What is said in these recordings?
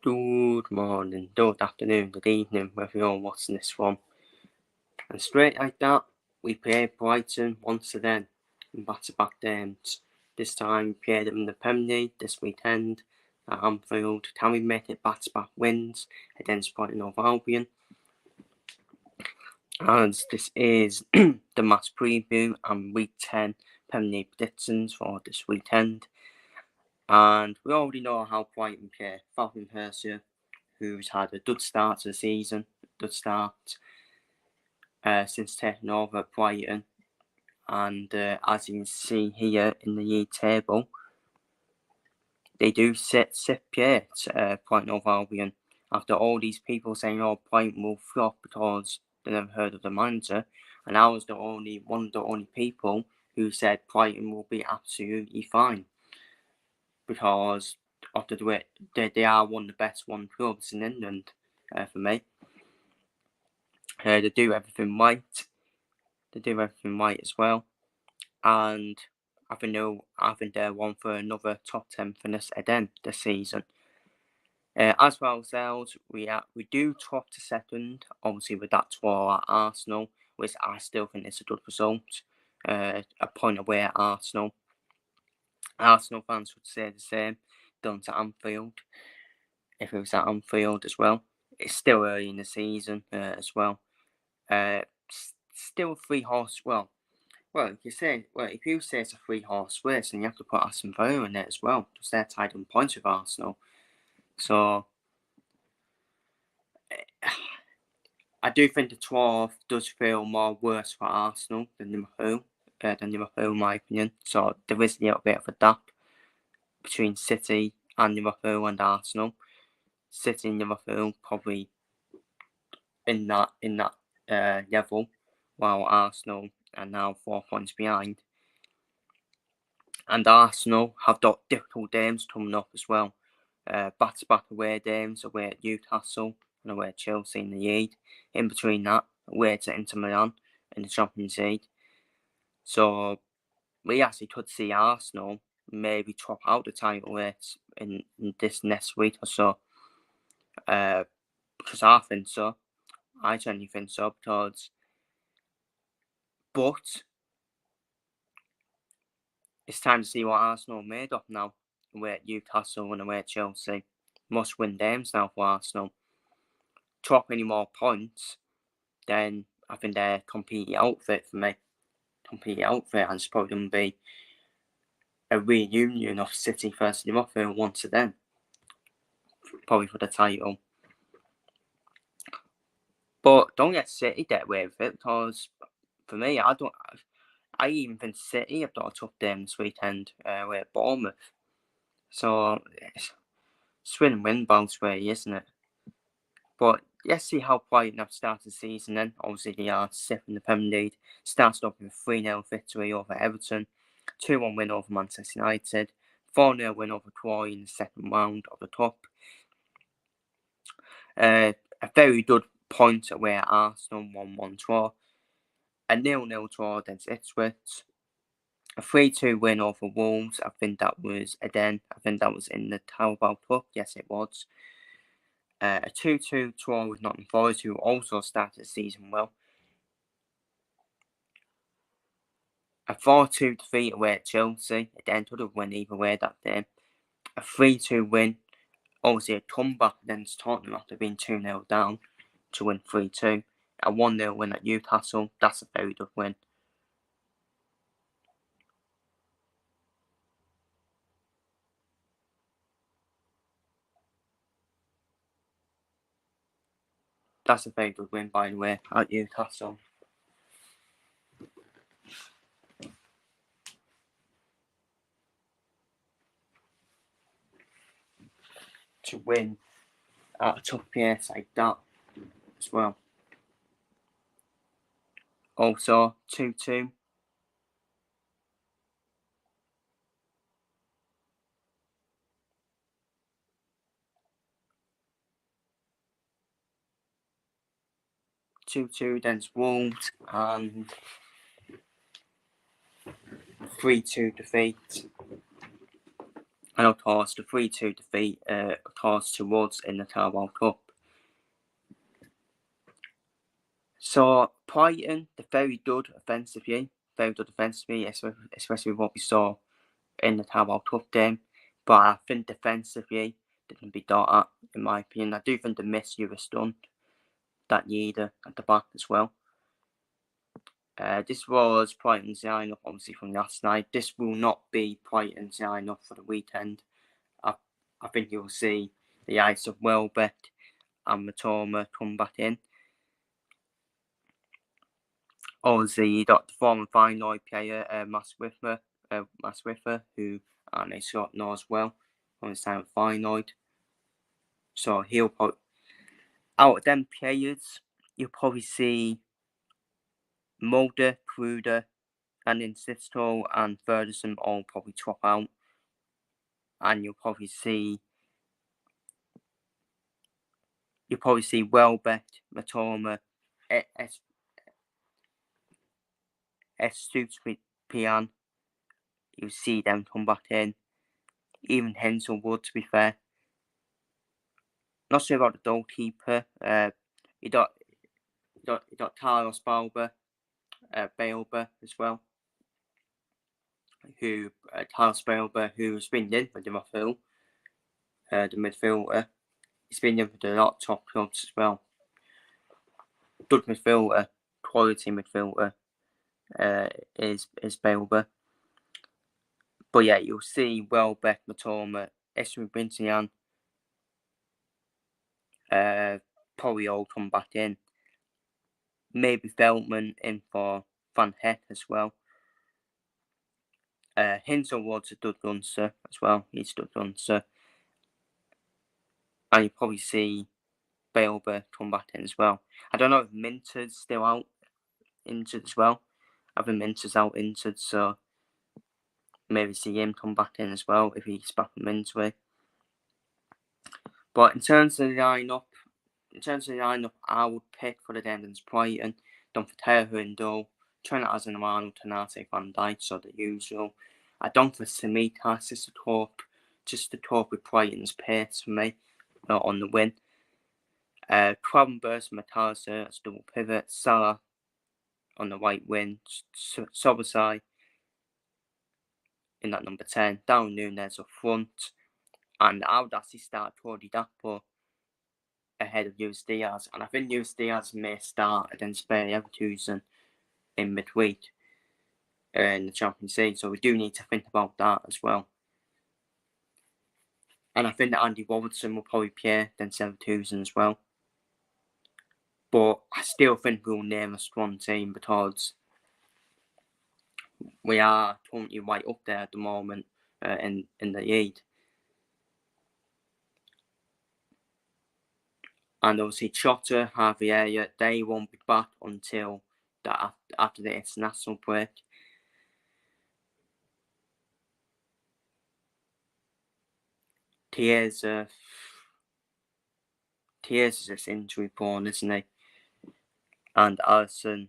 Good morning, good afternoon, good evening, wherever you're watching this from. And straight like that, we played Brighton once again in back-to-back games. This time we played them in the Premier League this weekend at Anfield. Can we make it back-to-back wins against Brighton of Albion? As this is the match preview and Week 10 Premier League predictions for this weekend. And we already know how Brighton play. Falcon Hercia, who's had a good start to the season, since taking over at Brighton. And as you can see here in the league table, they do sit place Brighton of Albion. After all these people saying, "Oh, Brighton will flop because they never heard of the manager," and I was one of the only people who said Brighton will be absolutely fine because of the way they are one of the best clubs in England for me. They do everything right. They do everything right as well, and I think they're one for another top 10 finish again this season. As for ourselves, we do top to second, obviously with that draw at Arsenal, which I still think is a good result. A point away at Arsenal. Arsenal fans would say the same, done to Anfield, if it was at Anfield as well. It's still early in the season as well. Still 3-horse. Well, if you say it's a 3-horse race, then you have to put Aston Villa in it as well, because they're tied on points with Arsenal. So I do think the 12th does feel more worse for Arsenal than Liverpool, in my opinion. So there is a little bit of a gap between City and Liverpool and Arsenal. City and Liverpool probably in that level, while Arsenal are now 4 points behind. And Arsenal have got difficult games coming up as well. Back-to-back away games, away at Newcastle and away at Chelsea in the league. In between that, away to Inter Milan in the Champions League. So we actually could see Arsenal maybe top out the title race in this next week or so. Because I think so. I genuinely think so. But it's time to see what Arsenal are made of now. Away at Newcastle and away at Chelsea. Must win games now for Arsenal. Drop any more points, then I think they're completely outfit for me. Completely outfit, and it's probably going to be a reunion of City versus Liverpool once again. Probably for the title. But don't get City get away with it, because for me, I even think City have got a tough game this weekend with Bournemouth. So it's win and win both ways, isn't it? But let's see how Brighton have started the season then. Obviously, they are 6th in the Premier League. Started off with a 3-0 victory over Everton, 2-1 win over Manchester United, 4-0 win over Troy in the second round of the cup. A very good point away at Arsenal, 1-1 draw. A 0-0 draw against Ipswich. A 3-2 win over Wolves. I think that was in the Carabao Cup. Yes, it was. A 2-2 draw with Nottingham Forest, who also started the season well. A 4-2 defeat away at Chelsea. Again, could have won either way that day. A 3-2 win. Obviously, a comeback against Tottenham after being 2-0 down to win 3-2. A 1-0 win at Newcastle. That's a very good win. That's a very good win, by the way, at Newcastle. To win at a tough place like that as well. Also, 2-2. Against Wolves, and 3-2 defeat And of course, the 3-2 defeat, of course, to Woods in the Carabao Cup. So, Brighton, they're very good offensively, especially what we saw in the Carabao Cup game. But I think defensively, they can be dot at, in my opinion. I do think they missed Eurostone, that year at the back as well. This was Brighton's lineup, obviously, from last night. This will not be Brighton's lineup for the weekend. I think you'll see the likes of Welbeck and Matoma come back in. Obviously, you got the former Feyenoord player, Mass Wiffer, who they sort know as well from his time at Feyenoord. So he'll probably, out of them players, you'll probably see Mulder, Kruder, and Insisto and Ferguson all probably drop out. And you'll probably see Welbeck, Matoma, Pian. You'll see them come back in. Even Hensel would, to be fair. Not sure about the goalkeeper. You got Carlos Balba, as well. Carlos Balba, who's been in with Liverpool, the midfielder. He's been in with a lot of top clubs as well. Good midfielder, quality midfielder, is Balba. But yeah, you'll see Welbeck, Matoma, Esme Bintian, probably all come back in. Maybe Feldman in for Van Het as well. Hinselwood's a good gunster as well. He's a good gunster. And you probably see Balba come back in as well. I don't know if Minter's still out injured as well. I think Minter's out injured, so maybe see him come back in as well if he's back from injury. But in terms of the lineup, I would pick for the Dendons Brighton, Dunfertehu in goal, Trent Alexander-Arnold, Tanate, Van Dijk, so the usual. I don't for Simitas just to cope with Brighton's pace for me on the win. Cravenburst, McAllister as double pivot, Salah on the right wing, Sobosai in that number 10, Darwin Núñez up front, and I would actually start Cody Gakpo ahead of Luis Diaz, and I think Luis Diaz may start against Bayer Leverkusen in midweek in the Champions League, so we do need to think about that as well. And I think that Andy Robertson will probably play against Leverkusen as well. But I still think we'll name a strong team because we are currently right up there at the moment in the league. And obviously Chota, Javier, they won't be back until after the international break. Chiesa is just injury prone, isn't he? And Alisson,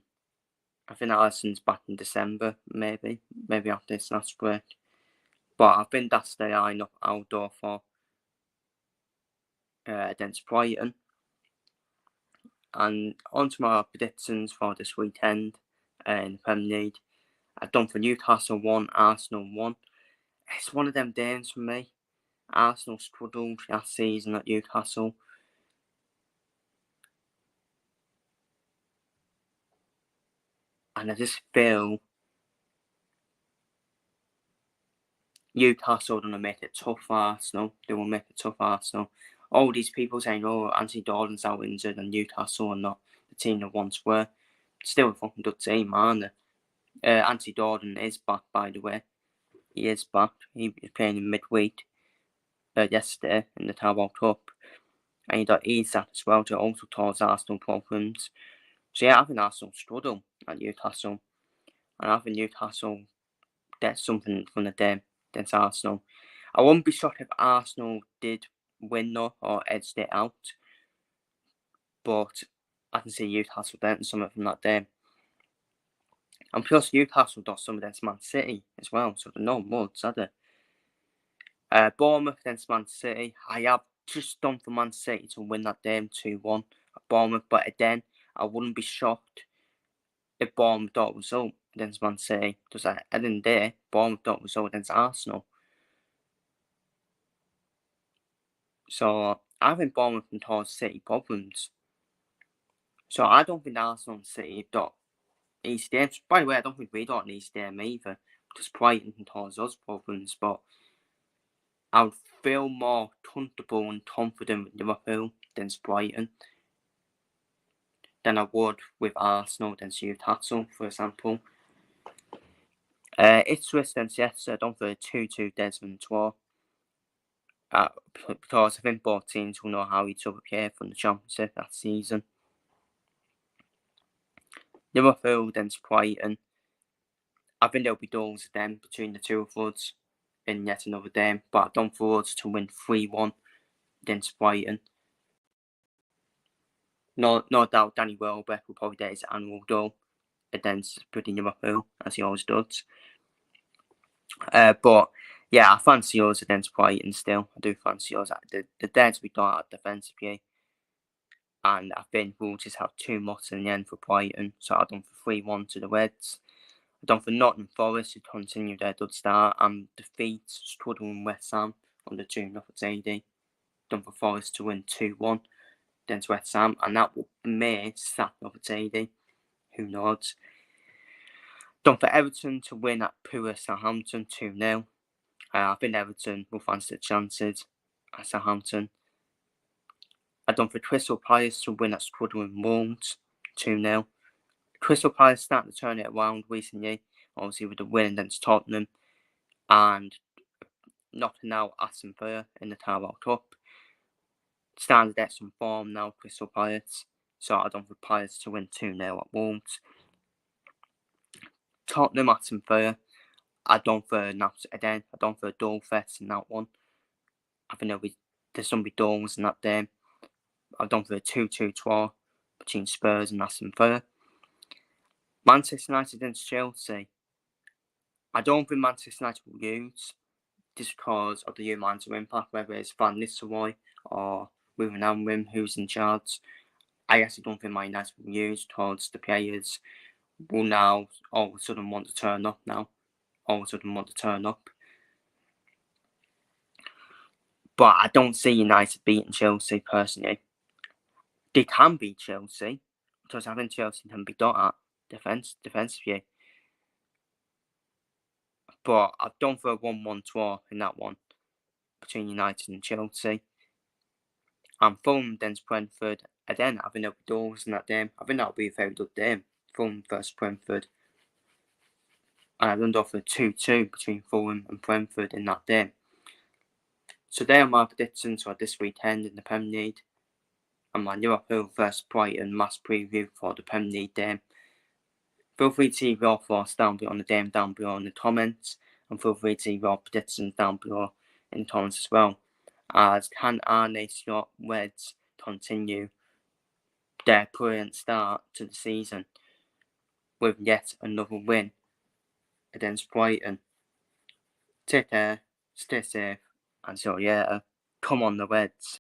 I think Alisson's back in December, maybe after this last break. But I think that's the lineup I'll go for against Brighton. And on to my predictions for this weekend in the Premier League. I've done for Newcastle 1, Arsenal 1. It's one of them games for me. Arsenal struggled last season at Newcastle. And I just feel Newcastle are going to make it tough for Arsenal. They will make it tough for Arsenal. All these people saying, Anthony Gordon's out injured and Newcastle are not the team they once were. Still a fucking good team, aren't they? Anthony Gordon is back, by the way. He is back. He was playing in midweek yesterday in the Carabao Cup. And you got Isak as well to also cause Arsenal problems. So yeah, I think Arsenal struggle at Newcastle. And I think Newcastle gets something from the game against Arsenal. I wouldn't be shocked if Arsenal did win though, or edged it out. But I can see Newcastle getting something from that game. And plus Newcastle got some against Man City as well, so they're no mugs, are they? Bournemouth against Man City. I have just done for Man City to win that game 2-1 at Bournemouth, but again, I wouldn't be shocked if Bournemouth got a result against Man City, because at the end of the day, Bournemouth got a result against Arsenal. So I think Bournemouth can cause City problems. So I don't think Arsenal and City have got easy games. By the way, I don't think we got an easy game either, because Brighton can cause us problems, but I would feel more comfortable and confident with Liverpool against Brighton than I would with Arsenal against Newcastle, for example. Ipswich against Leicester, I don't think 2-2 Desmond draw. Because I think both teams will know how each other play from the Championship that season. Liverpool against Brighton, I think there'll be goals then between the two of us in yet another game, but I don't for us to win 3-1 against Brighton. No doubt Danny Welbeck will probably get his annual goal against Liverpool, as he always does. But yeah, I fancy us against Brighton still. I do fancy us. The debts we got at defensively, and I think we'll just have too much in the end for Brighton. So I've done for 3-1 to the Reds. I've done for Nottingham Forest to continue their good start and defeat struggling West Ham on the 2-0 AD. Done for Forest to win 2-1 against West Ham, and that will may sack off AD. Who knows? Done for Everton to win at poor Southampton 2-0. I think Everton will fancy the chances at Southampton. I've done for Crystal Palace to win at struggling Wolves 2-0. Crystal Palace starting to turn it around recently, obviously with the win against Tottenham and knocking out Aston Villa in the Carabao Cup. Starting to get some form now, Crystal Palace. So I've done for Palace to win 2-0 at Wolves. Tottenham, Aston Villa. I've done for Naps again. I've done for a dual fest in that one. I think there's going to be goals in that game. I've done for a 2-2 draw between Spurs and Aston Villa. Manchester United against Chelsea. I don't think Manchester United will lose just because of the amount of impact, whether it's Van Nistelrooy or Ruben Amorim who's in charge. I actually don't think Man United will lose because the players will now all of a sudden want to turn up But I don't see United beating Chelsea personally. They can beat Chelsea because I think Chelsea can be got at defensively. But I've done for a 1-1 draw in that one between United and Chelsea. And Fulham against Brentford. Again, I think there'll be goals in that game. I think that'll be a very good game. Fulham versus Brentford. And I've done for 2-2 between Fulham and Brentford in that game. So there are my predictions for this weekend in the Premier League. And my Liverpool vs Brighton mass preview for the Premier League game. Feel free to leave your thoughts down below on the game down below in the comments. And feel free to leave your predictions down below in the comments as well. As can Arne Slot Reds continue their brilliant start to the season with yet another win against Brighton. Take care, stay safe, and so yeah, come on the Reds.